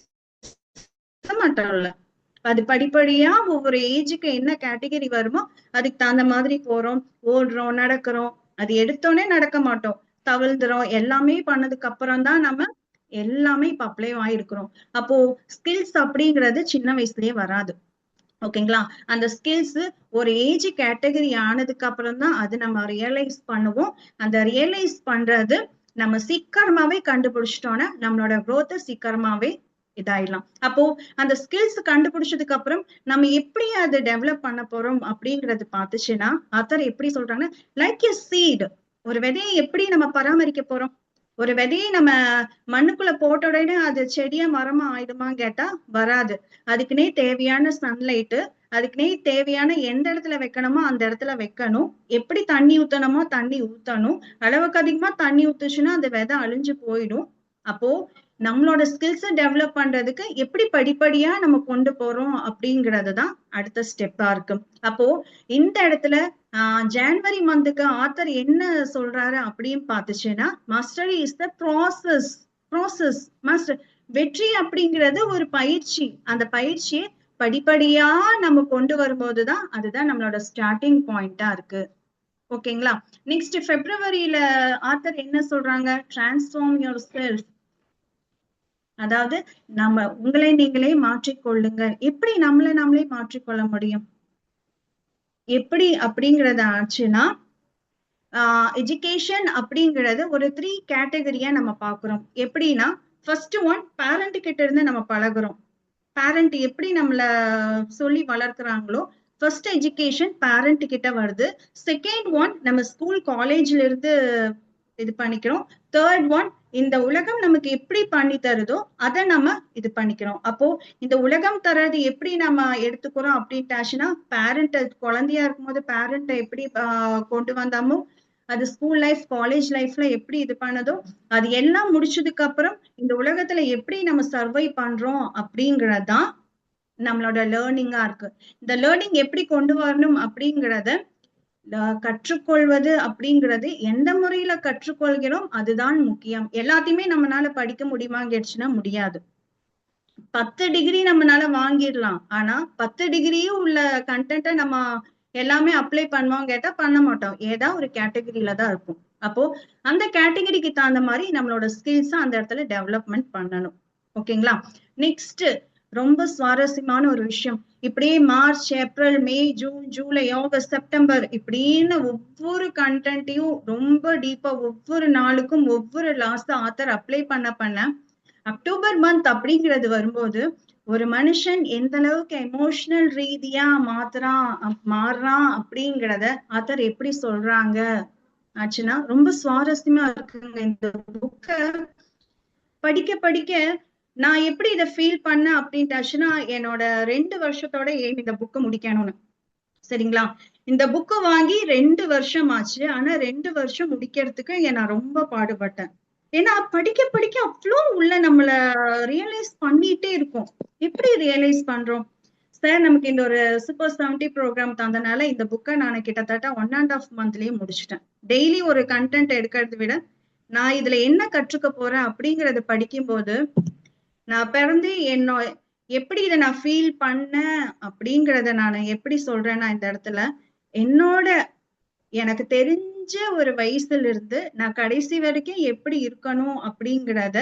மாட்டோம்ல. அது படிப்படியா ஒவ்வொரு ஏஜுக்கு என்ன கேட்டகரி வருமோ அதுக்கு தகுந்த மாதிரி போறோம், ஓடுறோம், நடக்கிறோம். அது எடுத்தோடனே நடக்க மாட்டோம், தவிழ்ந்துறோம். எல்லாமே பண்ணதுக்கு அப்புறம் தான் நம்ம எல்லாமே இப்ப அப்ளை ஆயிருக்கிறோம். அப்போ ஸ்கில்ஸ் அப்படிங்கிறது சின்ன வயசுலயே வராது. ஓகேங்களா? அந்த ஸ்கில்ஸ் ஒரு ஏஜ் கேட்டகரி ஆனதுக்கு அப்புறம் தான் அது நம்ம ரியலைஸ் பண்ணுவோம். அந்த ரியலைஸ் பண்றது நம்ம சீக்கிரமாவே கண்டுபிடிச்சிட்டோம்னா நம்மளோட growth சீக்கிரமாவே இதாயிடலாம். அப்போ அந்த ஸ்கில்ஸ் கண்டுபிடிச்சதுக்கு அப்புறம் நம்ம எப்படி அதை டெவலப் பண்ண போறோம் அப்படிங்கறது பார்த்துச்சுன்னா ஆத்தர் எப்படி சொல்றாங்கன்னா லைக் எ சீட், ஒரு விதையை எப்படி நம்ம பராமரிக்க போறோம்? ஒரு விதையை நம்ம மண்ணுக்குள்ள போட்ட உடனே அது செடியா மரமா ஆயிடுமான்னு கேட்டா வராது. அதுக்குன்னே தேவையான சன்லைட்டு, அதுக்குன்னே தேவையான எந்த இடத்துல வைக்கணுமோ அந்த இடத்துல வைக்கணும். எப்படி தண்ணி ஊத்தணுமோ தண்ணி ஊத்தணும். அளவுக்கு அதிகமா தண்ணி ஊத்துச்சுன்னா அந்த விதை அழிஞ்சு போயிடும். அப்போ நம்மளோட ஸ்கில்ஸை டெவலப் பண்றதுக்கு எப்படி படிப்படியா நம்ம கொண்டு போறோம் அப்படிங்கறதுதான் அடுத்த ஸ்டெப்பா இருக்கு. அப்போ இந்த இடத்துல ஜான்வரி மந்த்துக்கு ஆத்தர் என்ன சொல்றாரு அப்படின்னு பார்த்துச்சுன்னா mastery is the process master. வெற்றி அப்படிங்கிறது ஒரு பயிற்சி. அந்த பயிற்சியை படிப்படியா நம்ம கொண்டு வரும்போதுதான் அதுதான் நம்மளோட ஸ்டார்டிங் பாயிண்டா இருக்கு. ஓகேங்களா? நெக்ஸ்ட் பிப்ரவரியில ஆத்தர் என்ன சொல்றாங்க? Transform your self. அதாவது நம்ம உங்களை நீங்களே மாற்றிக்கொள்ளுங்கள். எப்படி நம்மளை நாமளே மாற்றிக்கொள்ள முடியும்? எப்படி அப்படிங்கறது ஆச்சுன்னா எஜுகேஷன் அப்படிங்கிறது ஒரு 3 கேட்டகரியா நம்ம பாக்குறோம். எப்படின்னா ஃபர்ஸ்ட் ஒன், பேரண்ட் கிட்ட இருந்து நம்ம பழகுறோம். பேரண்ட் எப்படி நம்மள சொல்லி வளர்க்குறாங்களோ ஃபர்ஸ்ட் எஜுகேஷன் பேரண்ட் கிட்ட வருது. செகண்ட் ஒன் நம்ம ஸ்கூல் காலேஜ்ல இருந்து இது பண்ணிக்கிறோம். தேர்ட் ஒன் இந்த உலகம் நமக்கு எப்படி பண்ணி தருதோ அதை நம்ம இது பண்ணிக்கிறோம். அப்போ இந்த உலகம் தர்றது எப்படி நம்ம எடுத்துக்கிறோம் அப்படின்ட்டாச்சுன்னா பேரண்ட் குழந்தையா இருக்கும்போது பேரண்ட் எப்படி கொண்டு வந்தாமோ அது ஸ்கூல் லைஃப் காலேஜ் லைஃப்ல எப்படி இது பண்ணதோ அது எல்லாம் முடிச்சதுக்கு அப்புறம் இந்த உலகத்துல எப்படி நம்ம சர்வை பண்றோம் அப்படிங்கறதுதான் நம்மளோட லேர்னிங்கா இருக்கு. இந்த லேர்னிங் எப்படி கொண்டு வரணும் அப்படிங்கறத கற்றுக்கொள்வது அப்படிங்கிறது எந்த முறையில கற்றுக்கொள்கிறோம் அதுதான் முக்கியம். எல்லாத்தையுமே நம்மளால படிக்க முடியுமான்னு கேட்டுச்சுன்னா முடியாது. 10 டிகிரி நம்மளால வாங்கிடலாம். ஆனா 10 டிகிரியும் உள்ள கண்டென்ட்டை நம்ம எல்லாமே அப்ளை பண்ணுவோம் கேட்டா பண்ண மாட்டோம். ஏதா ஒரு கேட்டகரியில தான் இருக்கும். அப்போ அந்த கேட்டகரிக்கு தகுந்த மாதிரி நம்மளோட ஸ்கில்ஸ் அந்த இடத்துல டெவலப்மெண்ட் பண்ணணும். ஓகேங்களா? நெக்ஸ்ட் ரொம்ப சுவாரஸ்யமான ஒரு விஷயம், இப்படியே March, April, May, June, July, August, September இப்படின்னு ஒவ்வொரு கண்டென்ட்டையும் ரொம்ப டீப்பா ஒவ்வொரு நாளுக்கும் ஒவ்வொரு லாஸ்ட் ஆத்தர் அப்ளை பண்ண அக்டோபர் மந்த் அப்படிங்கிறது வரும்போது ஒரு மனுஷன் எந்த அளவுக்கு எமோஷனல் ரீதியா மாறுறான் அப்படிங்கிறத ஆத்தர் எப்படி சொல்றாங்க ஆச்சுன்னா ரொம்ப சுவாரஸ்யமா இருக்குங்க. இந்த புக்க படிக்க படிக்க நான் எப்படி இதை ஃபீல் பண்ணேன் அப்படின்ட்டாச்சுன்னா என்னோட 2 வருஷத்தோட எய்ம் இந்த புக்கை முடிக்கணும்னு. சரிங்களா? இந்த புக்கு வாங்கி 2 வருஷம் ஆச்சு. ஆனா 2 வருஷம் முடிக்கிறதுக்கு நான் ரொம்ப பாடுபட்டேன். ஏன்னா படிக்க படிக்க அவ்வளோ உள்ள நம்மள ரியலைஸ் பண்ணிட்டே இருக்கும். எப்படி ரியலைஸ் பண்றோம்? சார் நமக்கு இந்த ஒரு சூப்பர் 70 ப்ரோக்ராம் தந்தனால இந்த புக்கை நான் கிட்டத்தட்ட 1.5 மந்த்லயே முடிச்சிட்டேன். டெய்லி ஒரு கண்டென்ட் எடுக்கிறத விட நான் இதுல என்ன கற்றுக்க போறேன் அப்படிங்கறத படிக்கும்போது நான் பிறந்து எப்படி இதை நான் ஃபீல் பண்ணேன் அப்படிங்கறத நான் எப்படி சொல்றேன்னா இந்த இடத்துல எனக்கு தெரிஞ்ச ஒரு வயசுல இருந்து நான் கடைசி வரைக்கும் எப்படி இருக்கணும் அப்படிங்கிறத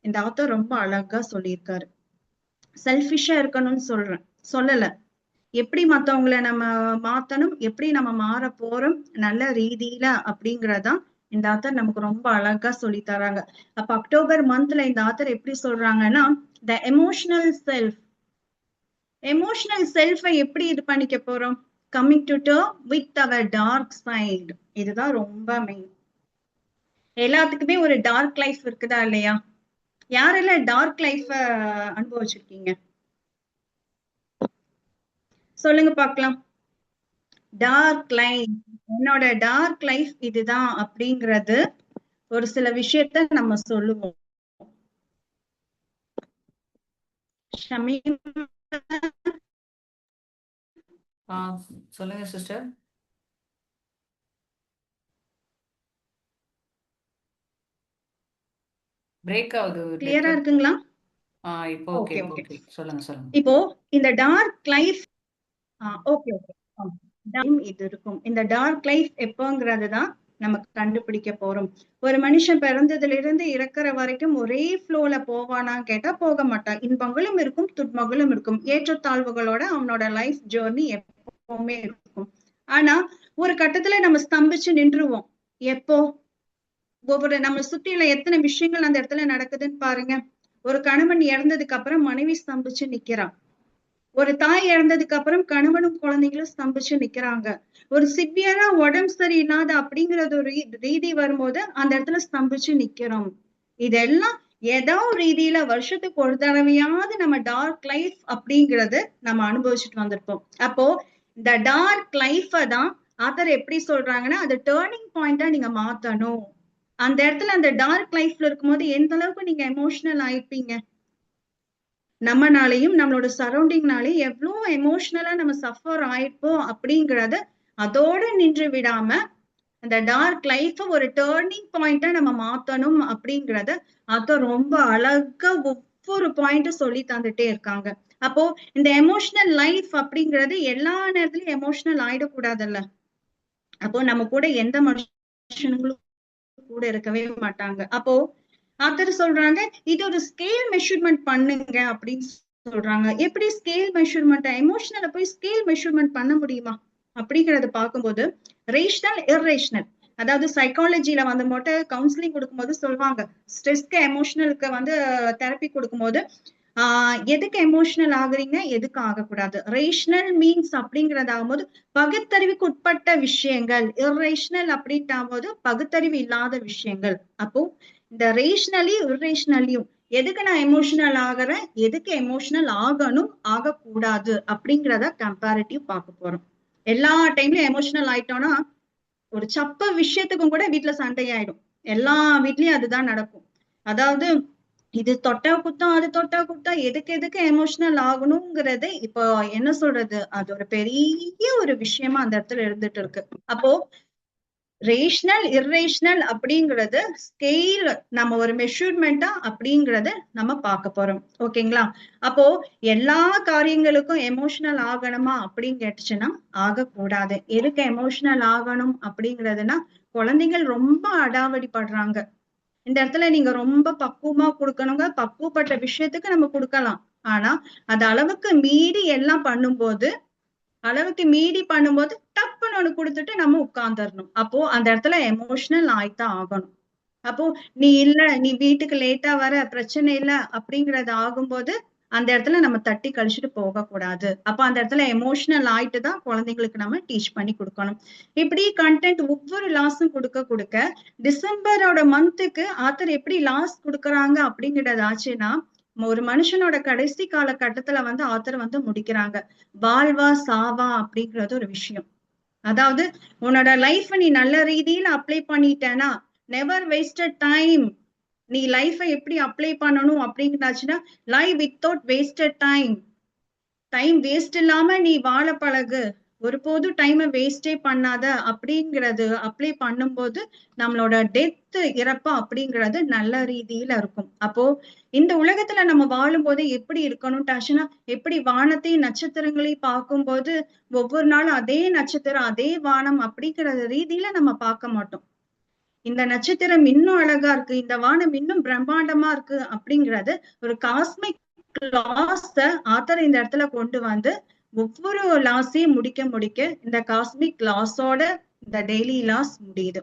இந்த ஆத்தர் ரொம்ப அழகா சொல்லியிருக்காரு. செல்ஃபிஷா இருக்கணும்னு சொல்லல, எப்படி மத்தவங்களை நம்ம மாத்தணும், எப்படி நம்ம மாற போறோம் நல்ல ரீதியில அப்படிங்கறதான் இந்த ஆத்தர் நமக்கு ரொம்ப அழகா சொல்லி தராங்க. அப்ப அக்டோபர் மந்த்ல இந்த ஆத்தர் எப்படி சொல்றாங்கன்னா த எமோஷனல் செல்ஃபை எப்படி இது பண்ணிக்க போறோம்? Coming to term with our dark side. இதுதான் ரொம்ப மெயின். எல்லாத்துக்குமே ஒரு டார்க் லைஃப் இருக்குதா இல்லையா? யாரெல்லாம் டார்க் லைஃப் அனுபவிச்சிருக்கீங்க சொல்லுங்க பார்க்கலாம். டார்க் லைஃப், என்னோட டார்க் லைஃப் இதுதான் அப்படிங்கிறது ஒரு சில விஷயத்த நம்ம சொல்லுவோம். சொல்லுங்க சிஸ்டர். பிரேக் ஆகுது. கிளியரா இருக்குங்களா? இப்போ ஓகே ஓகே சொல்லுங்க. இப்போ இந்த டார்க் லைஃப் ஓகே இது இருக்கும். இந்த டார்க் லைஃப் எப்போங்கிறதுதான் நமக்கு கண்டுபிடிக்க போறோம். ஒரு மனுஷன் பிறந்ததுல இருந்து இறக்குற வரைக்கும் ஒரே ஃப்ளோல போவானான்னு கேட்டா போக மாட்டான். இன்பங்களும் இருக்கும் துன்பங்களும் இருக்கும். ஏற்றத்தாழ்வுகளோட அவனோட லைஃப் ஜேர்னி எப்பவுமே இருக்கும். ஆனா ஒரு கட்டத்துல நம்ம ஸ்தம்பிச்சு நின்றுவோம். எப்போ? ஒவ்வொரு நம்ம சுற்றியுள்ள எத்தனை விஷயங்கள் அந்த இடத்துல நடக்குதுன்னு பாருங்க. ஒரு கணவன் இறந்ததுக்கு அப்புறம் மனைவி ஸ்தம்பிச்சு நிக்கிறான். ஒரு தாய் இறந்ததுக்கு அப்புறம் கணவனும் குழந்தைகளும் ஸ்தம்பிச்சு நிக்கிறாங்க. ஒரு சிவியரா உடம்பு சரியில்லாத அப்படிங்கறது ஒரு ரீதி வரும்போது அந்த இடத்துல ஸ்தம்பிச்சு நிக்கிறோம். இதெல்லாம் ஏதோ ஒரு ரீதியில வருஷத்துக்கு ஒரு தடவையாவது நம்ம டார்க் லைஃப் அப்படிங்கறது நம்ம அனுபவிச்சுட்டு வந்திருப்போம். அப்போ இந்த டார்க் லைஃப தான் ஆத்தர் எப்படி சொல்றாங்கன்னா அது டேர்னிங் பாயிண்டா நீங்க மாத்தணும். அந்த இடத்துல அந்த டார்க் லைஃப்ல இருக்கும்போது எந்த அளவுக்கு நீங்க எமோஷனல் ஆயிருப்பீங்க. நம்மனாலையும் நம்மளோட சரௌண்டிங்னாலையும் எவ்வளவு எமோஷனலா நம்ம சஃபர் ஆயிருப்போம் அப்படிங்கறத அதோட நின்று விடாம அந்த டார்க் லைஃப் ஒரு டேர்னிங் பாயிண்டா நம்ம மாத்தணும் அப்படிங்கறத அத ரொம்ப அழகா ஒவ்வொரு பாயிண்ட்டும் சொல்லி தந்துட்டே இருக்காங்க. அப்போ இந்த எமோஷனல் லைஃப் அப்படிங்கறது எல்லா நேரத்திலயும் எமோஷனல் ஆயிடக்கூடாதுல்ல. அப்போ நம்ம கூட எந்த மனுஷனுங்களும் கூட இருக்கவே மாட்டாங்க. அப்போ ஆத்தர் சொல்றாங்க இது ஒரு ஸ்கேல் மெஷர்மெண்ட் பண்ணுங்க அப்படின்னு சொல்றாங்க. எப்படி ஸ்கேல் மெஷர்மெண்ட் எமோஷனல போய் ஸ்கேல் மெஷர்மெண்ட் பண்ண முடியுமா அப்படிங்கறத பார்க்கும்போது ரேஷனல் இர்ரேஷனல் அதாவது சைக்காலஜில வந்து மட்டும் கவுன்சிலிங் கொடுக்கும்போது சொல்லுவாங்க ஸ்ட்ரெஸ்க்கு எமோஷனலுக்கு வந்து தெரப்பி கொடுக்கும்போது எதுக்கு எமோஷனல் ஆகுறீங்க எதுக்கு ஆகக்கூடாது. ரேஷனல் மீன்ஸ் அப்படிங்கறது ஆகும்போது பகுத்தறிவுக்கு உட்பட்ட விஷயங்கள், இர்ரேஷனல் அப்படின்ட்டு ஆகும்போது பகுத்தறிவு இல்லாத விஷயங்கள். அப்போ இந்த ரேஷனலி இர்ரேஷனலியும் எதுக்கு நான் எமோஷனல் ஆகுறேன் எதுக்கு எமோஷனல் ஆகணும் ஆகக்கூடாது அப்படிங்கிறத கம்பேரிட்டிவ் பார்க்க போறோம். எல்லா டைம்லயும் எமோஷனல் ஆயிட்டோம்னா ஒரு சப்ப விஷயத்துக்கும் கூட வீட்டுல சண்டையாயிடும். எல்லா வீட்லயும் அதுதான் நடக்கும். அதாவது இது தொட்டா குத்தம் அது தொட்டா குத்தம் எதுக்கு எதுக்கு எமோஷனல் ஆகணுங்கிறது இப்போ என்ன சொல்றது அது ஒரு பெரிய ஒரு விஷயமா அந்த இடத்துல இருந்துட்டு இருக்கு. அப்போ ரேஷனல் இர்ரேஷனல் அப்படிங்கிறது ஸ்கேல் நம்ம ஒரு மெஷர்மெண்டா அப்படிங்கறத நம்ம பார்க்க போறோம். ஓகேங்களா. அப்போ எல்லா காரியங்களுக்கும் எமோஷனல் ஆகணுமா அப்படின்னு கேட்டுச்சுன்னா ஆகக்கூடாது. எதுக்கு எமோஷனல் ஆகணும் அப்படிங்கிறதுனா குழந்தைகள் ரொம்ப அடாவடி படுறாங்க. இந்த இடத்துல நீங்க ரொம்ப பக்குவமா கொடுக்கணுங்க. பக்குவப்பட்ட விஷயத்துக்கு நம்ம கொடுக்கலாம். ஆனா அது அளவுக்கு மீறி எல்லாம் பண்ணும்போது டப்புன்னு ஒண்ணு கொடுத்துட்டு நம்ம உட்கார்ந்துடணும். அப்போ அந்த இடத்துல எமோஷனல் ஆயித்தான் ஆகணும். அப்போ நீ வீட்டுக்கு லேட்டா வர பிரச்சனை இல்ல அப்படிங்கறது ஆகும்போது அந்த இடத்துல நம்ம தட்டி கழிச்சுட்டு போக கூடாது. அப்ப அந்த இடத்துல எமோஷனல் ஆயிட்டு தான் குழந்தைங்களுக்கு நம்ம டீச் பண்ணி கொடுக்கணும். இப்படி கண்டென்ட் ஒவ்வொரு லாஸும் கொடுக்க டிசம்பரோட மந்த்துக்கு ஆத்தர் எப்படி லாஸ் கொடுக்கறாங்க அப்படிங்கறது ஆச்சுன்னா ஒரு மனுஷனோட கடைசி காலகட்டத்துல வந்து ஆத்தர் வந்து முடிக்கிறாங்க. வாழ்வா சாவா அப்படிங்கறது ஒரு விஷயம். அதாவது உன்னோட லைஃப் நீ நல்ல ரீதியில அப்ளை பண்ணிட்டேன்னா நெவர் வேஸ்டட் டைம். நீ லைஃபை எப்படி அப்ளை பண்ணணும் அப்படிங்கிறாச்சுன்னா life without wasted time. Time waste இல்லாம நீ வாழ பழகு. ஒருபோதும் டைமை வேஸ்டே பண்ணாத அப்படிங்கிறது அப்ளை பண்ணும்போது நம்மளோட டெத் இறப்பு அப்படிங்கிறது நல்ல ரீதியில இருக்கும். அப்போ இந்த உலகத்துல நம்ம வாழும் போது எப்படி இருக்கணும்ட்டாச்சுன்னா எப்படி வானத்தையும் நட்சத்திரங்களையும் பார்க்கும்போது ஒவ்வொரு நாளும் அதே நட்சத்திரம் அதே வானம் அப்படிங்கிற ரீதியில நம்ம பார்க்க மாட்டோம். இந்த நட்சத்திரம் இன்னும் அழகா இருக்கு இந்த வானம் இன்னும் பிரம்மாண்டமா இருக்கு அப்படிங்கிறது ஒரு காஸ்மிக் லாஸ ஆத்தர் இந்த இடத்துல கொண்டு வந்து ஒவ்வொரு லாஸையும் முடிக்க இந்த காஸ்மிக் லாஸோட இந்த டெய்லி லாஸ் முடியுது.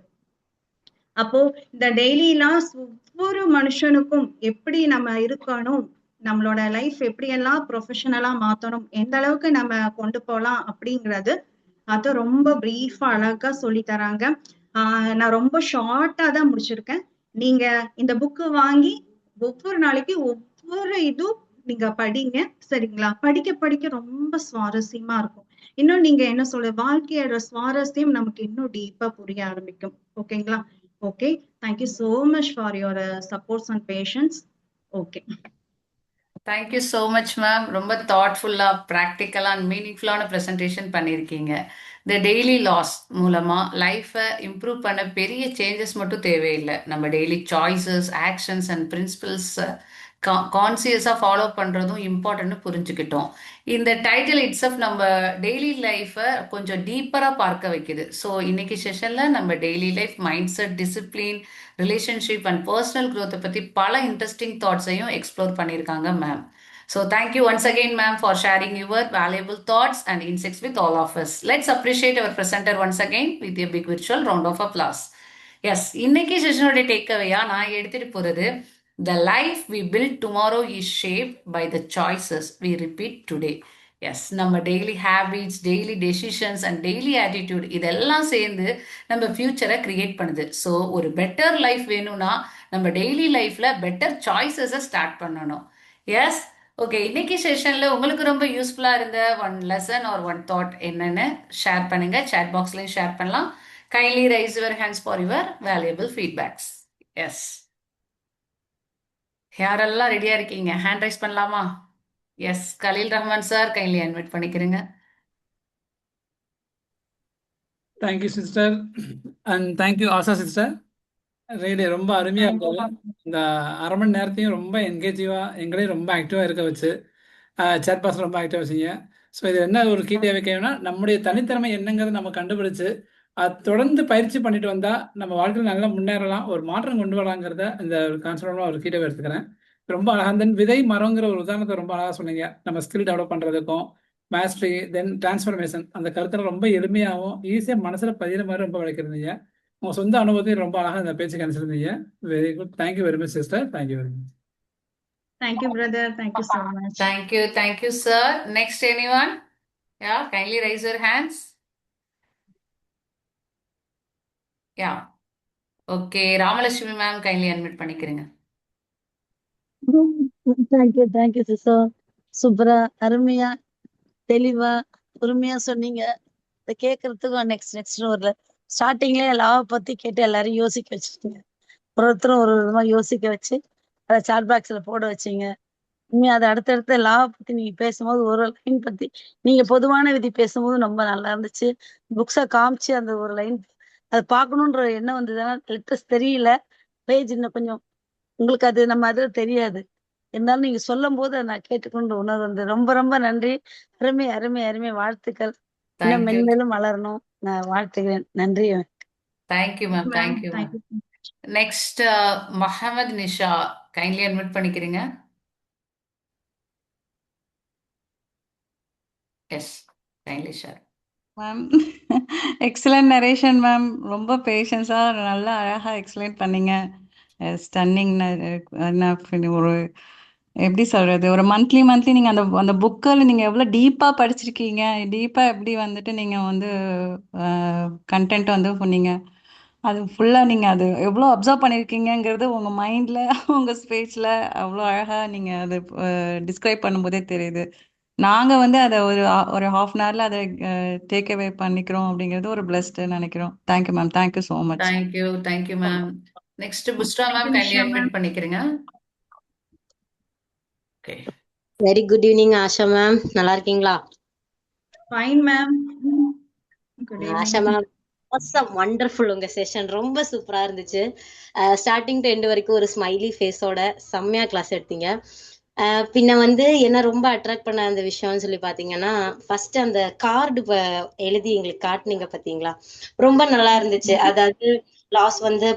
அப்போ இந்த டெய்லி லாஸ் ஒவ்வொரு மனுஷனுக்கும் எப்படி நம்ம இருக்கணும் நம்மளோட லைஃப் எப்படி எல்லாம் ப்ரொஃபஷனலா மாத்தணும் எந்த அளவுக்கு நம்ம கொண்டு போலாம் அப்படிங்கிறது அது ரொம்ப பிரீஃபா அழகா சொல்லி தராங்க. நான் ரொம்ப ஷார்ட்டா தான் முடிச்சிருக்கேன். நீங்க இந்த புக்கு வாங்கி ஒவ்வொரு நாளைக்கு ஒவ்வொரு இதுவும் நீங்க படிங்க. சரிங்களா. படிக்க ரொம்ப சுவாரஸ்யமா இருக்கும். இன்னும் நீங்க என்ன சொல்ல வாழ்க்கையோட சுவாரஸ்யம் நமக்கு இன்னும் டீப்பா புரிய ஆரம்பிக்கும். ஓகேங்களா. Okay. Thank you so much for your supports and patience. Okay. Thank you so much ma'am. ரொம்ப தாட்ஃபுல்லாக ப்ராக்டிக்கலாக அண்ட் மீனிங்ஃபுல்லான ப்ரெசன்டேஷன் பண்ணியிருக்கீங்க. இந்த டெய்லி லாஸ் மூலமாக லைஃப்பை இம்ப்ரூவ் பண்ண பெரிய சேஞ்சஸ் மட்டும் தேவையில்லை. நம்ம daily choices actions and principles கான்சியஸாக ஃபாலோ பண்ணுறதும் இம்பார்ட்டன்ட்னு புரிஞ்சுக்கிட்டோம். இந்த டைட்டில் இட்ஸப் நம்ம டெய்லி லைஃப்பை கொஞ்சம் டீப்பராக பார்க்க வைக்குது. ஸோ இன்னைக்கு செஷனில் நம்ம daily life mind set discipline relationship and personal க்ரோத்தை பற்றி பல இன்ட்ரெஸ்டிங் தாட்ஸையும் எக்ஸ்ப்ளோர் பண்ணியிருக்காங்க ma'am. So thank you once again ma'am for sharing your valuable thoughts and insights with all of us. Let's appreciate our presenter once again with a big virtual round of applause. Yes, இன்னைக்கு செஷனோட டேக்அவேயா நான் எடுத்துட்டு போறது, the life we build tomorrow is shape by the choices we repeat today. Yes, நம்ம daily habits, daily decisions and daily attitude இதெல்லாம் சேர்ந்து நம்ம ஃபியூச்சரை கிரியேட் பண்ணுது. ஸோ ஒரு பெட்டர் லைஃப் வேணும்னா நம்ம டெய்லி லைஃப்ல பெட்டர் சாய்ஸஸை ஸ்டார்ட் பண்ணணும். எஸ். ஓகே, இன்னைக்கு செஷன்ல உங்களுக்கு ரொம்ப யூஸ்ஃபுல்லா இருந்த one lesson R one thought என்னன்னு ஷேர் பண்ணுங்க. சாட் பாக்ஸ்லயும் ஷேர் பண்ணலாம். Kindly raise your hands for your valuable feedbacks. Yes. யாரெல்லாம் ரெடியா இருக்கீங்க? ஹேண்ட் ரைஸ் பண்ணலாமா? Yes, Khalil Rahman sir kindly அன்வைட் பண்ணிக்கிறீங்க. Thank you sister and thank you Asha sister. Ready, ரொம்ப அருமையாக இருந்தது. இந்த அரை மணி நேரத்தையும் ரொம்ப என்கேஜிவாக எங்களையும் ரொம்ப ஆக்டிவாக இருக்க வச்சு சேட் பாக்ஸ் ரொம்ப ஆக்டிவாக வச்சிங்க. ஸோ இது என்ன ஒரு கீ தேவைக்கைனா நம்முடைய தனித்திறமை என்னங்கிறத நம்ம கண்டுபிடிச்சு அது தொடர்ந்து பயிற்சி பண்ணிட்டு வந்தால் நம்ம வாழ்க்கையில் நல்லா முன்னேறலாம், ஒரு மாற்றம் கொண்டு வரலாங்கிறத இந்த ஒரு கான்செப்டாக ஒரு கீட்டை எடுத்துக்கிறேன். ரொம்ப அழகாக தென் விதை மரங்கிற ஒரு உதாரணத்தை ரொம்ப அழகாக சொன்னீங்க. நம்ம ஸ்கில் டெவலப் பண்ணுறதுக்கும் மாஸ்டரி தென் டிரான்ஸ்ஃபர்மேஷன் அந்த கருத்தில் ரொம்ப எளிமையாகவும் ஈஸியாக மனசில் பதிகிற மாதிரி ரொம்ப விளக்கிருந்தீங்க. உங்கள் சொந்த அனுபவத்தையும் ரொம்ப அழகாக இந்த பேச்சுக்கு அனுப்பிச்சிருந்தீங்க. Very good. Thank you very much sister. Thank you very much. Thank you, brother. Thank you so much. Thank you, sir. Next, anyone? Yeah, kindly raise your hands. Yeah. Okay, Ramalakshmi ma'am, kindly unmute பண்ணிக்கிறீங்க. Thank you sister. சூப்பரா, அருமையா, தெளிவா, பொறுமையா சொன்னீங்க. இதை கேட்கறதுக்கும் next ஒரு ஸ்டார்டிங்ல லாவை பத்தி கேட்டு எல்லாரும் யோசிக்க வச்சுட்டீங்க. ஒருத்தரும் ஒரு விதமா யோசிக்க வச்சு அதை சாட் பாக்ஸ்ல போட வச்சீங்க. இனிமே அதை அடுத்தடுத்த லாவை பத்தி நீங்க பேசும்போது ஒரு லைன் பத்தி நீங்க பொதுவான விதி பேசும்போது ரொம்ப நல்லா இருந்துச்சு. புக்ஸை காமிச்சு அந்த ஒரு லைன் அதை பார்க்கணுன்ற எண்ணம் வந்ததுன்னா லெட்டர்ஸ் தெரியல, பேஜ் இன்னும் கொஞ்சம் உங்களுக்கு அது நம்ம அது தெரியாது, இருந்தாலும் நீங்க சொல்லும் போது நான் கேட்டுக்கொண்டு உணர்வு வந்து ரொம்ப ரொம்ப நன்றி. அருமை அருமை அருமை, வாழ்த்துக்கள். இன்னும் மென்மேலும் வளரணும், நான் வாழ்த்துகிறேன். நன்றி. Thank you ma'am. Thank you ma'am. Next Muhammad Nisha, kindly admit பண்ணிக்கிறீங்க. Yes, kindly share. Ma'am excellent narration ma'am. ரொம்ப பேஷன்ஸாக நல்லா அழகாக எக்ஸ்பிளைன் பண்ணீங்க. ஸ்டன்னிங். ஒரு எப்படி சொல்கிறது, ஒரு மந்த்லி நீங்கள் அந்த புக்கில் நீங்கள் எவ்வளோ டீப்பாக படிச்சிருக்கீங்க, டீப்பாக எப்படி வந்துட்டு நீங்கள் வந்து கண்டென்ட் வந்து சொன்னீங்க, அது ஃபுல்லாக நீங்கள் அது எவ்வளோ அப்சர்வ் பண்ணியிருக்கீங்கிறது உங்கள் மைண்டில் உங்கள் ஸ்பீச்சில் அவ்வளோ அழகாக நீங்கள் அது டிஸ்கிரைப் பண்ணும்போதே தெரியுது. நாங்கள் வந்து அதை ஒரு ஹாஃப் அன் ஹவரில் அதை டேக் அவே பண்ணிக்கிறோம் அப்படிங்கிறது ஒரு பிளஸ்ட் நினைக்கிறோம். Thank you ma'am. Thank you so much. Thank you ma'am. Next Bushra ma'am, kindly admit பண்ணிக்கிறீங்க. Okay. Very good evening Asha ma'am. நல்லா இருக்கீங்களா? Fine ma'am. Asha ma'am, awesome, wonderful. உங்க செஷன் ரொம்ப சூப்பரா இருந்துச்சு. ஸ்டார்டிங் டு எண்ட் வரைக்கும் ஒரு ஸ்மைலி ஃபேஸோட செம்மையா கிளாஸ் எடுத்தீங்க. பின்ன வந்து என்ன ரொம்ப அட்ராக்ட் பண்ண அந்த விஷயம்னு சொல்லி பாத்தீங்கன்னா, ஃபர்ஸ்ட் அந்த கார்டு எழுதி எங்களுக்கு காட்டுனீங்க பாத்தீங்களா, ரொம்ப நல்லா இருந்துச்சு. அதாவது லாஸ் வந்து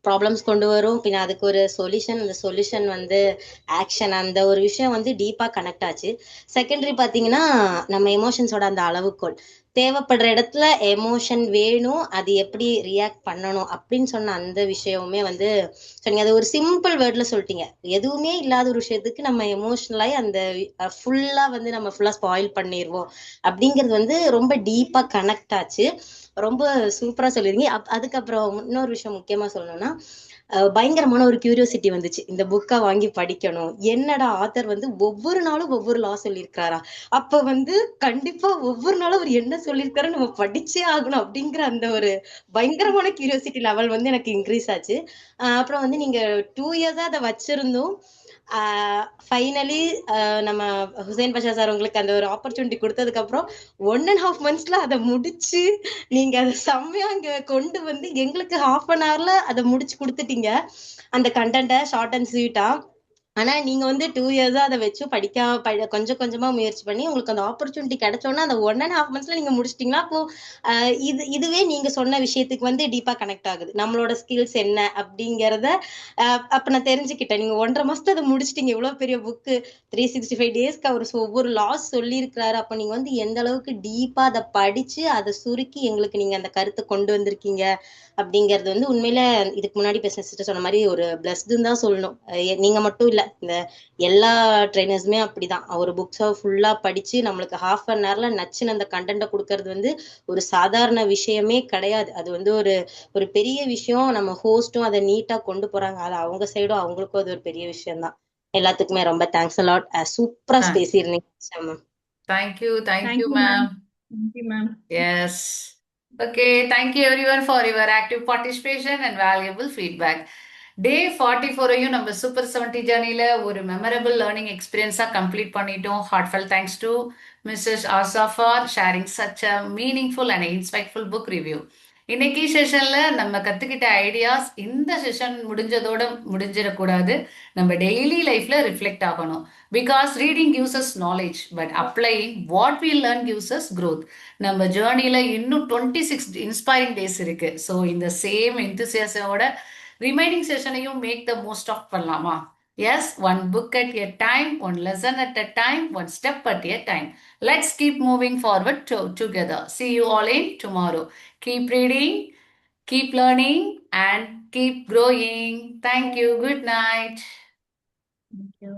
ப்ராப்ளம்ஸ் கொண்டு வரும், பின்ன அதுக்கு ஒரு சொல்யூஷன், அந்த சொல்யூஷன் வந்து ஆக்ஷன், அந்த ஒரு விஷயம் வந்து டீப்பா கனெக்ட் ஆச்சு. செகண்டரி பாத்தீங்கன்னா நம்ம எமோஷன்ஸோட அந்த அளவுகோல், தேவைப்படுற இடத்துல எமோஷன் வேணும், அது எப்படி ரியாக்ட் பண்ணணும் அப்படின்னு சொன்ன அந்த விஷயமுமே வந்து சொன்னீங்க. அது ஒரு சிம்பிள் வேர்ட்ல சொல்லிட்டீங்க. எதுவுமே இல்லாத ஒரு விஷயத்துக்கு நம்ம எமோஷனலாகி அந்த ஃபுல்லா வந்து நம்ம ஃபுல்லா ஸ்பாயில் பண்ணிடுவோம் அப்படிங்கிறது வந்து ரொம்ப டீப்பா கனெக்ட் ஆச்சு. ரொம்ப சூப்பரா சொல்லிருங்க. அதுக்கப்புறம் இன்னொரு விஷயம் முக்கியமா சொல்லணும்னா, பயங்கரமான ஒரு கியூரியோசிட்டி வந்துச்சு. இந்த புக்கை வாங்கி படிக்கணும், என்னடா ஆத்தர் வந்து ஒவ்வொரு நாளும் ஒவ்வொரு லா சொல்லியிருக்காரா, அப்ப வந்து கண்டிப்பா ஒவ்வொரு நாளும் அவர் என்ன சொல்லியிருக்காரு நம்ம படிச்சே ஆகணும் அப்படிங்கிற அந்த ஒரு பயங்கரமான கியூரியோசிட்டி லெவல் வந்து எனக்கு இன்க்ரீஸ் ஆச்சு. அப்புறம் வந்து நீங்க 2 இயர்ஸா அதை வச்சிருந்தோம். ஃபைனலி நம்ம ஹுசைன் பாஷா சார் உங்களுக்கு அந்த ஒரு ஆப்பர்ச்சுனிட்டி கொடுத்ததுக்கு அப்புறம் 1.5 monthsல அதை முடிச்சு நீங்க அதை செம்மையா இங்க கொண்டு வந்து எங்களுக்கு half an hourல அதை முடிச்சு கொடுத்துட்டீங்க. அந்த கண்டென்ட்டை ஷார்ட் அண்ட் ஸ்வீட்டா ஆனா நீங்க வந்து 2 இயர்ஸா அதை வச்சு கொஞ்சம் கொஞ்சமா முயற்சி பண்ணி உங்களுக்கு அந்த ஆப்பர்ச்சுனிட்டி கிடைச்சோன்னா அந்த 1.5 monthsல நீங்க முடிச்சிட்டீங்களா? அப்போ இதுவே நீங்க சொன்ன விஷயத்துக்கு வந்து டீப்பா கனெக்ட் ஆகுது. நம்மளோட ஸ்கில்ஸ் என்ன அப்படிங்கிறத அப்ப நான் தெரிஞ்சுக்கிட்டேன். நீங்க 1.5 மாசத்துல அதை முடிச்சிட்டீங்க. இவ்வளவு பெரிய புக்கு 365 டேஸ்க்கு அவர் ஒவ்வொரு லாஸ் சொல்லியிருக்கிறாரு. அப்ப நீங்க வந்து எந்த அளவுக்கு டீப்பா அதை படிச்சு அதை சுருக்கி எங்களுக்கு நீங்க அந்த கருத்தை கொண்டு வந்திருக்கீங்க அப்படிங்கிறது வந்து உண்மையில இதுக்கு முன்னாடி பேசின சிஸ்டர் சொன்ன மாதிரி ஒரு பிளஸ்டுன்னு தான் சொல்லணும். நீங்க மட்டும் இல்ல, இந்த எல்லா ட்ரைனர்ஸுமே அப்படிதான். ஒரு புக்ஸை ஃபுல்லா படிச்சு நம்மளுக்கு ஹாஃப் அன் ஹவர்ல நச்சுன்னு அந்த கண்டென்ட்டை கொடுக்கறது வந்து ஒரு சாதாரண விஷயமே கிடையாது. அது வந்து ஒரு பெரிய விஷயம். நம்ம ஹோஸ்டும் அதை நீட்டா கொண்டு போறாங்க. அது அவங்க சைடும் அவங்களுக்கும் அது ஒரு பெரிய விஷயம் தான். எல்லாத்துக்குமே ரொம்ப தேங்க்ஸ் அலாட். சூப்பரா Thank பேசியிருந்தீங்க. thank you, Thank you, ma'am. ma'am. Thank you, ma'am. Yes. Okay, thank you everyone for your active participation and valuable feedback. Day 44ஐயும் நம்ம சூப்பர் 70 ஜர்னில ஒரு மெமரபிள் லேர்னிங் எக்ஸ்பீரியன்ஸா கம்ப்ளீட் பண்ணிட்டோம். Heartfelt thanks to Mrs Asha for sharing such a meaningful and insightful book review. இன்னைக்கு செஷன்ல நம்ம கத்துக்கிட்ட ஐடியாஸ் இந்த செஷன் முடிஞ்சதோட முடிஞ்சிடக்கூடாது. நம்ம டெய்லி லைஃப்ல ரிஃப்ளெக்ட் ஆகணும். Because reading gives us knowledge, but applying what we learn gives us growth. நம்ம ஜேர்னில இன்னும் 26 இன்ஸ்பைரிங் டேஸ் இருக்கு. ஸோ இந்த சேம் எந்தூசியாசமோட ரிமைனிங் செஷனையும் மேக் த மோஸ்ட் ஆஃப் பண்ணலாமா? Yes, one book at a time, one lesson at a time, one step at a time. Let's keep moving forward together. See you all in tomorrow. Keep reading, keep learning, and keep growing. Thank you. Good night. Thank you.